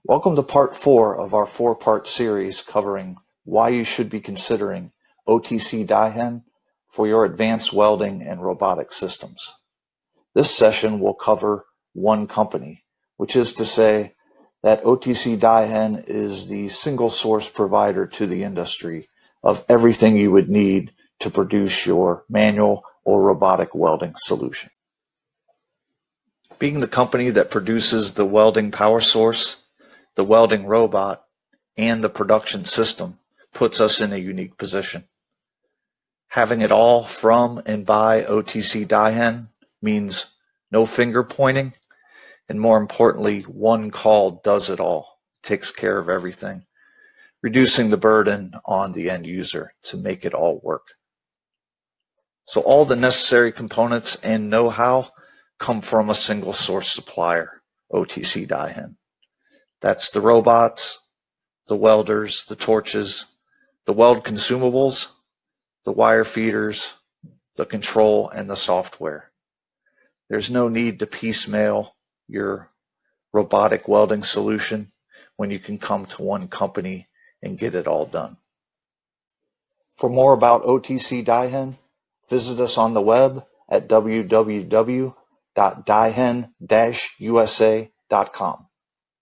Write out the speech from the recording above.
Welcome to part 4 of our 4-part series covering why you should be considering OTC DAIHEN for your advanced welding and robotic systems. This session will cover one company, which is to say that OTC DAIHEN is the single source provider to the industry of everything you would need to produce your manual or robotic welding solution. Being the company that produces the welding power source, the welding robot, and the production system puts us in a unique position. Having it all from and by OTC DAIHEN means no finger pointing, and more importantly, one call does it all, takes care of everything, reducing the burden on the end user to make it all work. So all the necessary components and know-how come from a single source supplier, OTC DAIHEN. That's the robots, the welders, the torches, the weld consumables, the wire feeders, the control, and the software. There's no need to piecemeal your robotic welding solution when you can come to one company and get it all done. For more about OTC DAIHEN, visit us on the web at www.daihen-usa.com.